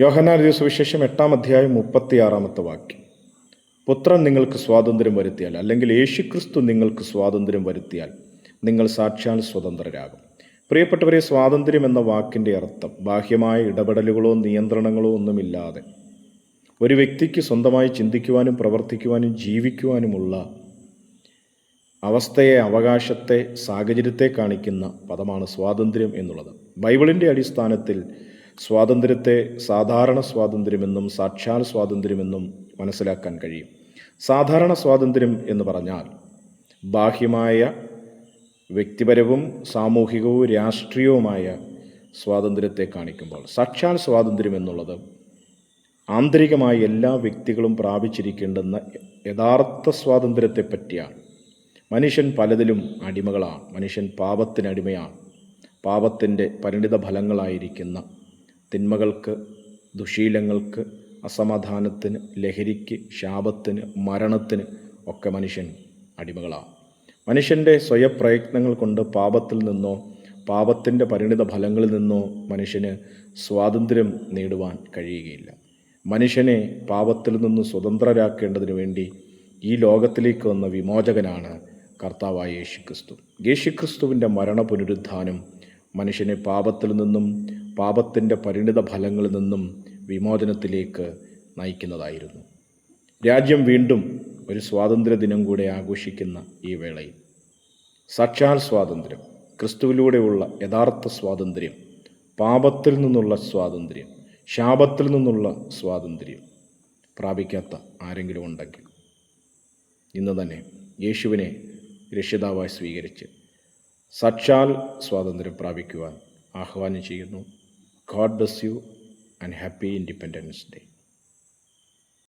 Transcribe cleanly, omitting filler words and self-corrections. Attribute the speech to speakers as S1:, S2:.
S1: യോഹന്നാൻ സുവിശേഷം 8-ാം അധ്യായം 36-ാമത്തെ വാക്യം. പുത്രൻ നിങ്ങൾക്ക് സ്വാതന്ത്ര്യം വരുത്തിയാൽ, അല്ലെങ്കിൽ യേശുക്രിസ്തു നിങ്ങൾക്ക് സ്വാതന്ത്ര്യം വരുത്തിയാൽ നിങ്ങൾ സാക്ഷാൽ സ്വതന്ത്രരാകും. പ്രിയപ്പെട്ടവരെ, സ്വാതന്ത്ര്യം എന്ന വാക്കിൻ്റെ അർത്ഥം ബാഹ്യമായ ഇടപെടലുകളോ നിയന്ത്രണങ്ങളോ ഒന്നുമില്ലാതെ ഒരു വ്യക്തിക്ക് സ്വന്തമായി ചിന്തിക്കുവാനും പ്രവർത്തിക്കുവാനും ജീവിക്കുവാനുമുള്ള അവസ്ഥയെ, അവകാശത്തെ, സാഹചര്യത്തെ കാണിക്കുന്ന പദമാണ് സ്വാതന്ത്ര്യം എന്നുള്ളത്. ബൈബിളിൻ്റെ അടിസ്ഥാനത്തിൽ സ്വാതന്ത്ര്യത്തെ സാധാരണ സ്വാതന്ത്ര്യമെന്നും സാക്ഷാൽ സ്വാതന്ത്ര്യമെന്നും മനസ്സിലാക്കാൻ കഴിയും. സാധാരണ സ്വാതന്ത്ര്യം എന്ന് പറഞ്ഞാൽ ബാഹ്യമായ വ്യക്തിപരവും സാമൂഹികവും രാഷ്ട്രീയവുമായ സ്വാതന്ത്ര്യത്തെ കാണിക്കുമ്പോൾ, സാക്ഷാൽ സ്വാതന്ത്ര്യം എന്നുള്ളത് ആന്തരികമായ എല്ലാ വ്യക്തികളും പ്രാപിച്ചിരിക്കേണ്ടുന്ന യഥാർത്ഥ സ്വാതന്ത്ര്യത്തെ പറ്റിയാണ്. മനുഷ്യൻ പലതിലും അടിമകളാണ്. മനുഷ്യൻ പാപത്തിനടിമയാണ്. പാപത്തിൻ്റെ പരിണിത ഫലങ്ങളായിരിക്കുന്ന തിന്മകൾക്ക്, ദുശീലങ്ങൾക്ക്, അസമാധാനത്തിന്, ലഹരിക്ക്, ശാപത്തിന്, മരണത്തിന് ഒക്കെ മനുഷ്യൻ അടിമകളാണ്. മനുഷ്യൻ്റെ സ്വയപ്രയത്നങ്ങൾ കൊണ്ട് പാപത്തിൽ നിന്നോ പാപത്തിൻ്റെ പരിണിത ഫലങ്ങളിൽ നിന്നോ മനുഷ്യന് സ്വാതന്ത്ര്യം നേടുവാൻ കഴിയുകയില്ല. മനുഷ്യനെ പാപത്തിൽ നിന്ന് സ്വതന്ത്രരാക്കേണ്ടതിന് വേണ്ടി ഈ ലോകത്തിലേക്ക് വന്ന വിമോചകനാണ് കർത്താവായ യേശുക്രിസ്തു. യേശുക്രിസ്തുവിൻ്റെ മരണ പുനരുത്ഥാനം മനുഷ്യനെ പാപത്തിൽ നിന്നും പാപത്തിൻ്റെ പരിണിത ഫലങ്ങളിൽ നിന്നും വിമോചനത്തിലേക്ക് നയിക്കുന്നതായിരുന്നു. രാജ്യം വീണ്ടും ഒരു സ്വാതന്ത്ര്യ ദിനം കൂടെ ആഘോഷിക്കുന്ന ഈ വേളയിൽ സാക്ഷാൽ സ്വാതന്ത്ര്യം, ക്രിസ്തുവിലൂടെയുള്ള യഥാർത്ഥ സ്വാതന്ത്ര്യം, പാപത്തിൽ നിന്നുള്ള സ്വാതന്ത്ര്യം, ശാപത്തിൽ നിന്നുള്ള സ്വാതന്ത്ര്യം പ്രാപിക്കാത്ത ആരെങ്കിലും ഉണ്ടെങ്കിൽ ഇന്ന് തന്നെ യേശുവിനെ രക്ഷിതാവായി സ്വീകരിച്ച് സാക്ഷാൽ സ്വാതന്ത്ര്യം പ്രാപിക്കുവാൻ ആഹ്വാനം ചെയ്യുന്നു. God bless you and happy Independence Day.